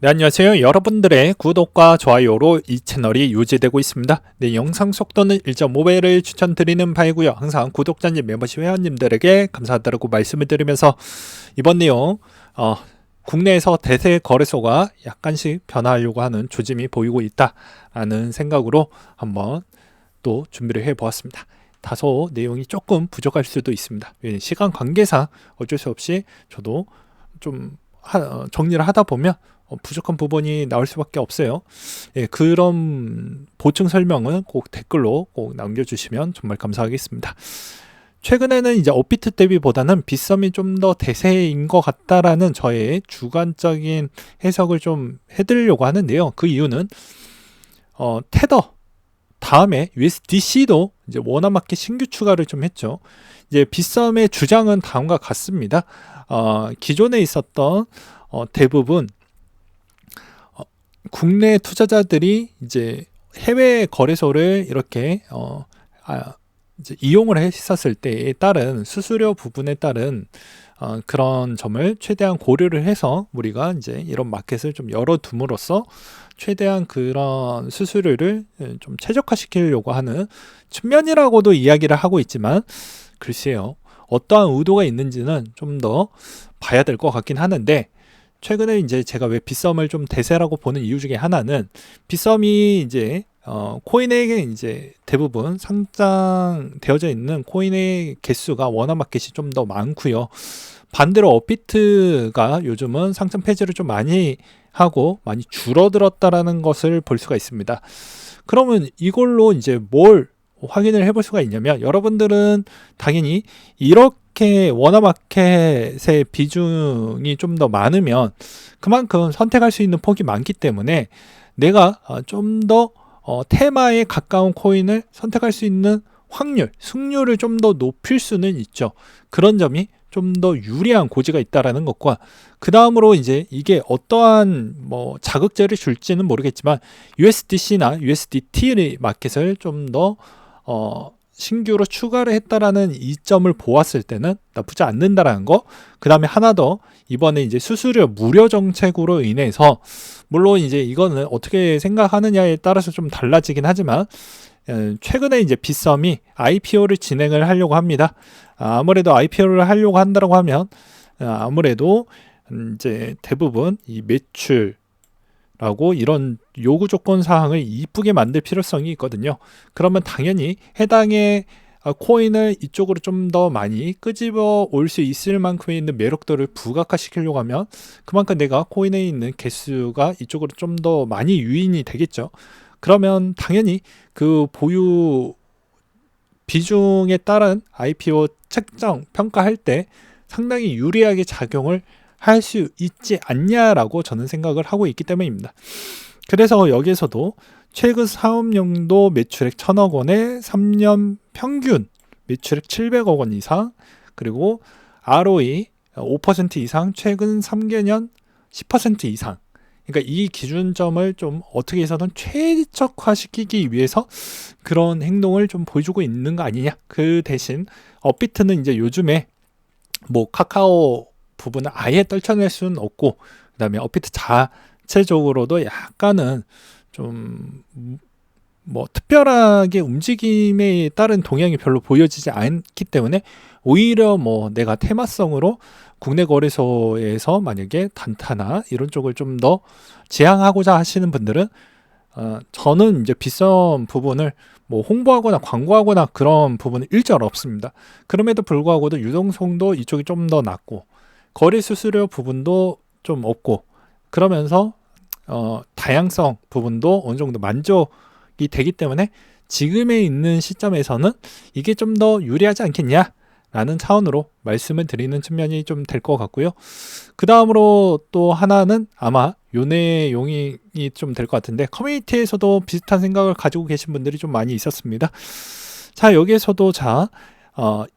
네, 안녕하세요. 여러분들의 구독과 좋아요로 이 채널이 유지되고 있습니다. 네, 영상 속도는 1.5배를 추천드리는 바이고요. 항상 구독자님, 멤버십 회원님들에게 감사하다고 말씀을 드리면서 이번 내용 국내에서 대세 거래소가 약간씩 변화하려고 하는 조짐이 보이고 있다라는 생각으로 한번 또 준비를 해보았습니다. 다소 내용이 조금 부족할 수도 있습니다. 시간 관계상 어쩔 수 없이 저도 좀 정리를 하다 보면 부족한 부분이 나올 수밖에 없어요. 예, 그런 보충 설명은 꼭 댓글로 꼭 남겨주시면 정말 감사하겠습니다. 최근에는 이제 업비트 대비보다는 빗썸이 좀 더 대세인 것 같다라는 저의 주관적인 해석을 좀 해드리려고 하는데요. 그 이유는 테더 다음에 USDC도 이제 원화마켓 신규 추가를 좀 했죠. 이제 빗썸의 주장은 다음과 같습니다. 기존에 있었던 대부분 국내 투자자들이 이제 해외 거래소를 이렇게 이제 이용을 했었을 때에 따른 수수료 부분에 따른 그런 점을 최대한 고려를 해서 우리가 이제 이런 마켓을 좀 열어둠으로써 최대한 그런 수수료를 좀 최적화시키려고 하는 측면이라고도 이야기를 하고 있지만, 글쎄요, 어떠한 의도가 있는지는 좀 더 봐야 될 것 같긴 하는데, 최근에 이제 제가 왜 빗썸을 좀 대세라고 보는 이유 중에 하나는, 빗썸이 이제 코인에게 이제 대부분 상장되어져 있는 코인의 개수가 원화마켓이 좀 더 많고요. 반대로 업비트가 요즘은 상장 폐지를 좀 많이 하고 많이 줄어들었다라는 것을 볼 수가 있습니다. 그러면 이걸로 이제 뭘 확인을 해볼 수가 있냐면, 여러분들은 당연히 이렇게 원화마켓의 비중이 좀 더 많으면 그만큼 선택할 수 있는 폭이 많기 때문에 내가 좀 더 테마에 가까운 코인을 선택할 수 있는 확률, 승률을 좀 더 높일 수는 있죠. 그런 점이 좀 더 유리한 고지가 있다라는 것과, 그 다음으로 이제 이게 어떠한 자극제를 줄지는 모르겠지만 USDC나 USDT 마켓을 좀 더 신규로 추가를 했다라는 이점을 보았을 때는 나쁘지 않는다라는 거. 그 다음에 하나 더, 이번에 이제 수수료 무료 정책으로 인해서, 물론 이제 이거는 어떻게 생각하느냐에 따라서 좀 달라지긴 하지만, 최근에 이제 빗썸이 IPO를 진행을 하려고 합니다. 아무래도 IPO를 하려고 한다고 하면 아무래도 이제 대부분 이 매출라고 이런 요구 조건 사항을 이쁘게 만들 필요성이 있거든요. 그러면 당연히 해당의 코인을 이쪽으로 좀 더 많이 끄집어 올 수 있을 만큼의 있는 매력도를 부각화시키려고 하면 그만큼 내가 코인에 있는 개수가 이쪽으로 좀 더 많이 유인이 되겠죠. 그러면 당연히 그 보유 비중에 따른 IPO 책정, 평가할 때 상당히 유리하게 작용을 할 수 있지 않냐라고 저는 생각을 하고 있기 때문입니다. 그래서 여기에서도 최근 사업용도 매출액 1,000억 원에 3년 평균 매출액 700억 원 이상, 그리고 ROE 5% 이상, 최근 3개년 10% 이상. 그러니까 이 기준점을 좀 어떻게 해서든 최적화시키기 위해서 그런 행동을 좀 보여주고 있는 거 아니냐. 그 대신 업비트는 이제 요즘에 카카오 부분을 아예 떨쳐낼 수는 없고, 그 다음에 업비트 자체적으로도 약간은 좀 특별하게 움직임에 따른 동향이 별로 보여지지 않기 때문에, 오히려 내가 테마성으로 국내 거래소에서 만약에 단타나 이런 쪽을 좀 더 지향하고자 하시는 분들은 저는 이제 빗썸 부분을 홍보하거나 광고하거나 그런 부분은 일절 없습니다. 그럼에도 불구하고도 유동성도 이쪽이 좀 더 낮고 거래 수수료 부분도 좀 없고, 그러면서 다양성 부분도 어느 정도 만족이 되기 때문에 지금에 있는 시점에서는 이게 좀 더 유리하지 않겠냐 라는 차원으로 말씀을 드리는 측면이 좀 될 것 같고요. 그 다음으로 또 하나는 아마 요 내용이 좀 될 것 같은데, 커뮤니티에서도 비슷한 생각을 가지고 계신 분들이 좀 많이 있었습니다. 자, 여기에서도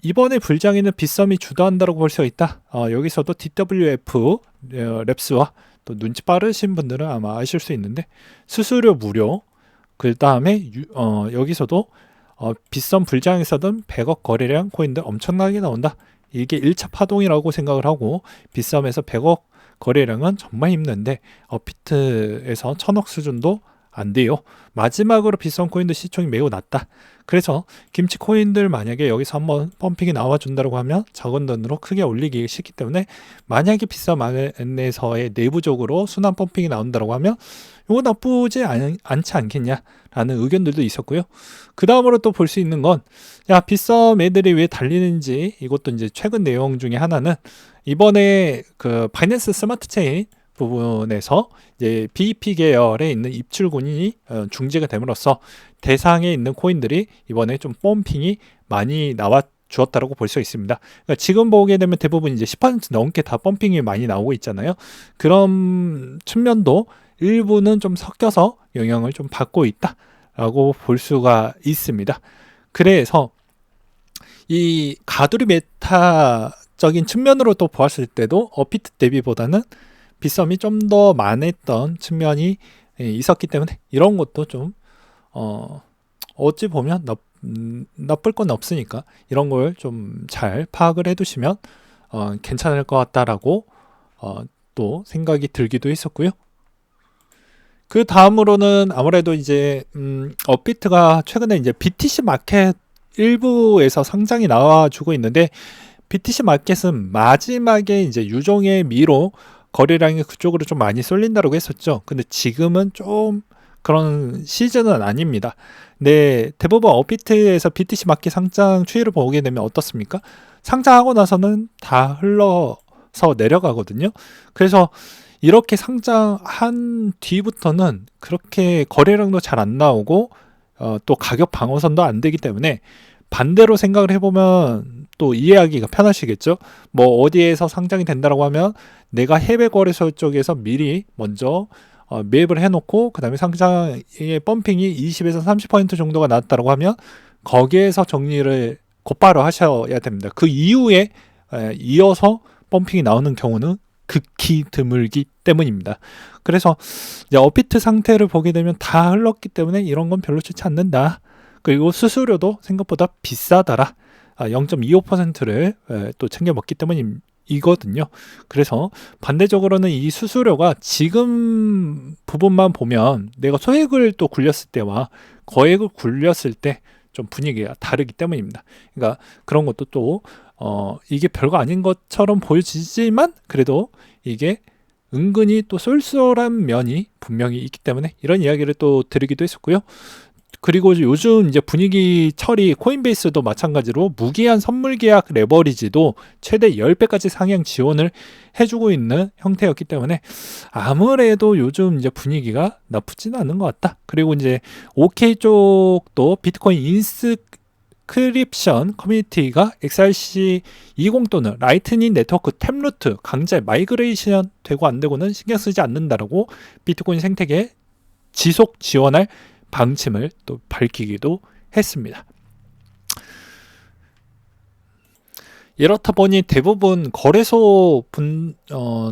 이번에 불장에는 빗썸이 주도한다고 볼 수 있다. 여기서도 DWF 랩스와 또 눈치 빠르신 분들은 아마 아실 수 있는데, 수수료 무료, 그 다음에 여기서도 빗썸 불장에서든 100억 거래량 코인들 엄청나게 나온다. 이게 1차 파동이라고 생각을 하고 빗썸에서 100억 거래량은 정말 힘든데 업비트에서 1000억 수준도 안 돼요. 마지막으로 비싼 코인들 시총이 매우 낮다. 그래서 김치 코인들 만약에 여기서 한번 펌핑이 나와준다고 하면 적은 돈으로 크게 올리기 쉽기 때문에, 만약에 비싼 마켓에서의 내부적으로 순환 펌핑이 나온다고 하면 이거 나쁘지 않지 않겠냐라는 의견들도 있었고요. 그 다음으로 또 볼 수 있는 건, 야, 비썸 애들이 왜 달리는지, 이것도 이제 최근 내용 중에 하나는, 이번에 그 바이낸스 스마트 체인 부분에서 이제 BEP 계열에 있는 입출군이 중지가 됨으로써 대상에 있는 코인들이 이번에 좀 펌핑이 많이 나와 주었다라고 볼 수 있습니다. 그러니까 지금 보게 되면 대부분 이제 10% 넘게 다 펌핑이 많이 나오고 있잖아요. 그런 측면도 일부는 좀 섞여서 영향을 좀 받고 있다라고 볼 수가 있습니다. 그래서 이 가두리 메타적인 측면으로 또 보았을 때도 업비트 대비보다는 비썸이 좀 더 많았던 측면이 있었기 때문에, 이런 것도 좀 어찌 보면 나쁠 건 없으니까 이런 걸 좀 잘 파악을 해두시면 괜찮을 것 같다라고 또 생각이 들기도 했었고요. 그 다음으로는 아무래도 이제 업비트가 최근에 이제 BTC 마켓 일부에서 상장이 나와주고 있는데, BTC 마켓은 마지막에 이제 유종의 미로 거래량이 그쪽으로 좀 많이 쏠린다고 했었죠. 근데 지금은 좀 그런 시즌은 아닙니다. 네, 대부분 업비트에서 BTC 마켓 상장 추이를 보게 되면 어떻습니까? 상장하고 나서는 다 흘러서 내려가거든요. 그래서 이렇게 상장한 뒤부터는 그렇게 거래량도 잘 안 나오고 또 가격 방어선도 안 되기 때문에, 반대로 생각을 해보면 또 이해하기가 편하시겠죠. 뭐 어디에서 상장이 된다고 하면 내가 해외 거래소 쪽에서 미리 먼저 매입을 해놓고, 그 다음에 상장의 펌핑이 20에서 30% 정도가 나왔다고 하면 거기에서 정리를 곧바로 하셔야 됩니다. 그 이후에 이어서 펌핑이 나오는 경우는 극히 드물기 때문입니다. 그래서 이제 업비트 상태를 보게 되면 다 흘렀기 때문에 이런 건 별로 좋지 않는다. 그리고 수수료도 생각보다 비싸더라. 0.25%를 또 챙겨 먹기 때문이거든요. 그래서 반대적으로는 이 수수료가 지금 부분만 보면 내가 소액을 또 굴렸을 때와 거액을 굴렸을 때 좀 분위기가 다르기 때문입니다. 그러니까 그런 것도 또 이게 별거 아닌 것처럼 보여지지만 그래도 이게 은근히 또 쏠쏠한 면이 분명히 있기 때문에 이런 이야기를 또 드리기도 했었고요. 그리고 요즘 이제 분위기 처리, 코인베이스도 마찬가지로 무기한 선물 계약 레버리지도 최대 10배까지 상향 지원을 해주고 있는 형태였기 때문에 아무래도 요즘 이제 분위기가 나쁘지는 않은 것 같다. 그리고 이제 OK 쪽도 비트코인 인스크립션 커뮤니티가 XRC20 또는 라이트닝 네트워크 탭루트 강제 마이그레이션 되고 안 되고는 신경 쓰지 않는다라고 비트코인 생태계에 지속 지원할 방침을 또 밝히기도 했습니다. 이렇다 보니 대부분 거래소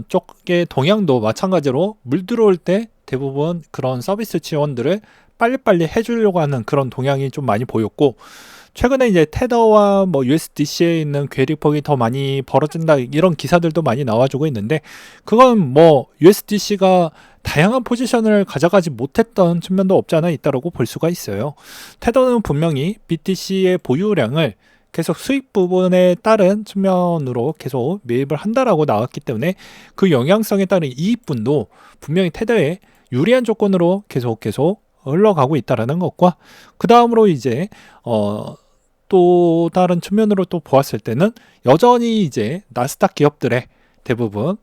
쪽의 동향도 마찬가지로 물 들어올 때 대부분 그런 서비스 지원들을 빨리빨리 해주려고 하는 그런 동향이 좀 많이 보였고, 최근에 이제 테더와 뭐 USDC에 있는 괴리폭이 더 많이 벌어진다 이런 기사들도 많이 나와주고 있는데, 그건 뭐 USDC가 다양한 포지션을 가져가지 못했던 측면도 없지 않아 있다고 볼 수가 있어요. 테더는 분명히 BTC의 보유량을 계속 수익 부분에 따른 측면으로 계속 매입을 한다라고 나왔기 때문에 그 영향성에 따른 이익분도 분명히 테더에 유리한 조건으로 계속 흘러가고 있다라는 것과, 그 다음으로 이제 또 다른 측면으로 또 보았을 때는 여전히 이제 나스닥 기업들의 대부분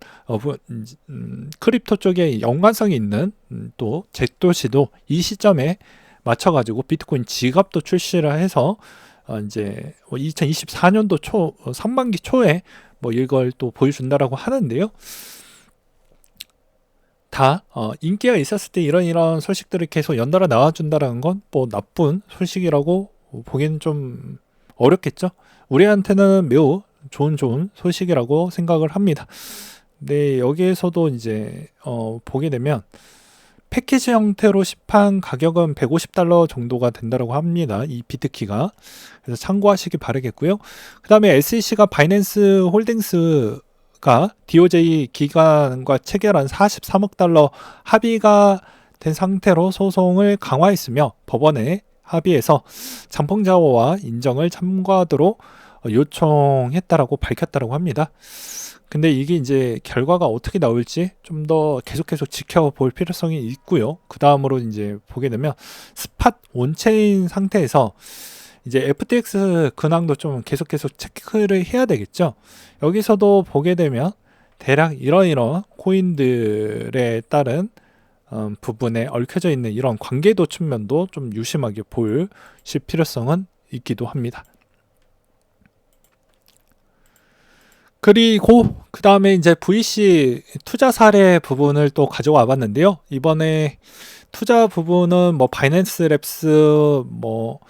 크립토 쪽에 연관성이 있는 또 잭도시도 이 시점에 맞춰가지고 비트코인 지갑도 출시를 해서 이제 2024년도 초 상반기 초에 뭐 이걸 또 보여준다라고 하는데요. 다 인기가 있었을 때 이런 소식들을 계속 연달아 나와준다라는 건 뭐 나쁜 소식이라고 보기는 좀 어렵겠죠. 우리한테는 매우 좋은 소식이라고 생각을 합니다. 네, 여기에서도 이제 보게 되면 패키지 형태로 시판 가격은 $150 정도가 된다고 합니다. 이 비트키가. 그래서 참고하시기 바라겠고요. 그 다음에 SEC가 바이낸스 홀딩스 가 DOJ 기관과 체결한 43억 달러 합의가 된 상태로 소송을 강화했으며 법원에 합의해서 장풍자호와 인정을 참고하도록 요청했다라고 밝혔다라고 합니다. 근데 이게 이제 결과가 어떻게 나올지 좀 더 계속 지켜볼 필요성이 있고요. 그 다음으로 이제 보게 되면 스팟 온체인 상태에서 이제 FTX 근황도 좀 계속 체크를 해야 되겠죠. 여기서도 보게 되면 대략 이런 코인들에 따른 부분에 얽혀져 있는 이런 관계도 측면도 좀 유심하게 보실 필요성은 있기도 합니다. 그리고 그 다음에 이제 VC 투자 사례 부분을 또 가져와 봤는데요. 이번에 투자 부분은 뭐 바이낸스 랩스 뭐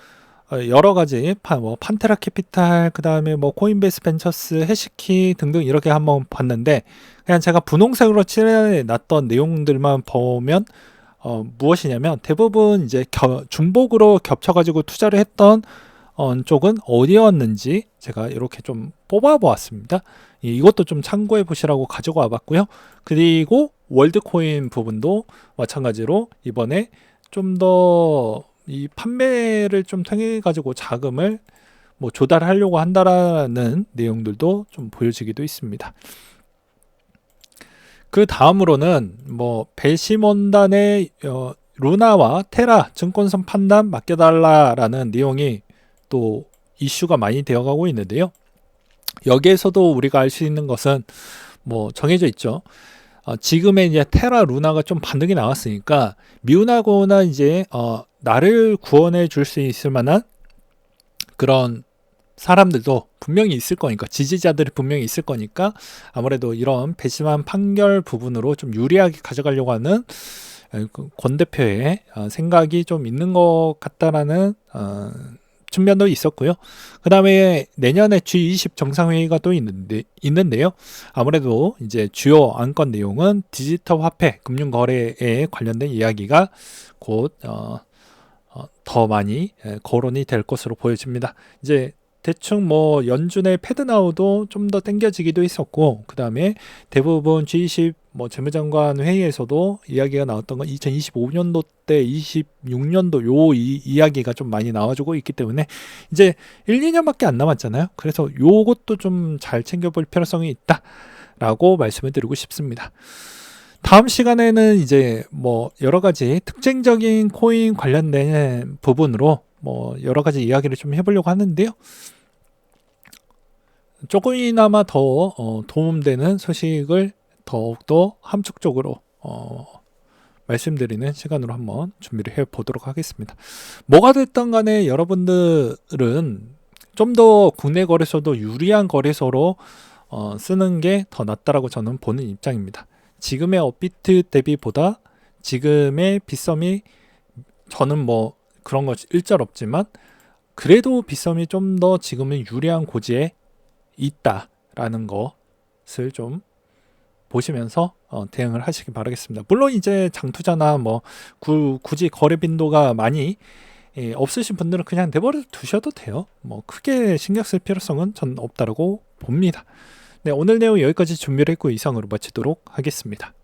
여러 가지 뭐 판테라 캐피탈 그 다음에 뭐 코인베이스 벤처스 해시키 등등 이렇게 한번 봤는데 그냥 제가 분홍색으로 칠해놨던 내용들만 보면 무엇이냐면 대부분 이제 중복으로 겹쳐가지고 투자를 했던 쪽은 어디였는지 제가 이렇게 좀 뽑아보았습니다. 이것도 좀 참고해 보시라고 가지고 와봤고요. 그리고 월드코인 부분도 마찬가지로 이번에 좀 더 이 판매를 좀 통해 가지고 자금을 뭐 조달하려고 한다라는 내용들도 좀 보여지기도 있습니다. 그 다음으로는 뭐 배심원단의 루나와 테라 증권선 판단 맡겨달라라는 내용이 또 이슈가 많이 되어가고 있는데요. 여기에서도 우리가 알 수 있는 것은 뭐 정해져 있죠. 지금의 이제 테라 루나가 좀 반등이 나왔으니까 미운하거나 이제 나를 구원해 줄 수 있을 만한 그런 사람들도 분명히 있을 거니까 지지자들이 분명히 있을 거니까 아무래도 이런 배심한 판결 부분으로 좀 유리하게 가져가려고 하는 권 대표의 생각이 좀 있는 것 같다라는 측면도 있었고요. 그 다음에 내년에 G20 정상회의가 또 있는데요. 아무래도 이제 주요 안건 내용은 디지털 화폐, 금융거래에 관련된 이야기가 곧 더 많이 거론이 될 것으로 보여집니다. 이제 대충 뭐 연준의 패드나우도 좀 더 땡겨지기도 했었고 그 다음에 대부분 G20 뭐 재무장관 회의에서도 이야기가 나왔던 건 2025년도 때 26년도 요 이야기가 좀 많이 나와주고 있기 때문에 이제 1, 2년밖에 안 남았잖아요. 그래서 요것도 좀 잘 챙겨볼 필요성이 있다라고 말씀을 드리고 싶습니다. 다음 시간에는 이제 뭐 여러 가지 특징적인 코인 관련된 부분으로 뭐 여러 가지 이야기를 좀 해보려고 하는데요. 조금이나마 더 도움되는 소식을 더욱더 함축적으로 말씀드리는 시간으로 한번 준비를 해 보도록 하겠습니다. 뭐가 됐든 간에 여러분들은 좀 더 국내 거래소도 유리한 거래소로 쓰는 게 더 낫다라고 저는 보는 입장입니다. 지금의 업비트 대비보다 지금의 빗썸이 저는 뭐 그런 거 일절 없지만 그래도 빗썸이 좀 더 지금은 유리한 고지에 있다라는 것을 좀 보시면서 대응을 하시기 바라겠습니다. 물론 이제 장투자나 뭐 굳이 거래 빈도가 많이 없으신 분들은 그냥 내버려 두셔도 돼요. 뭐 크게 신경 쓸 필요성은 전 없다라고 봅니다. 네, 오늘 내용 여기까지 준비를 했고 이상으로 마치도록 하겠습니다.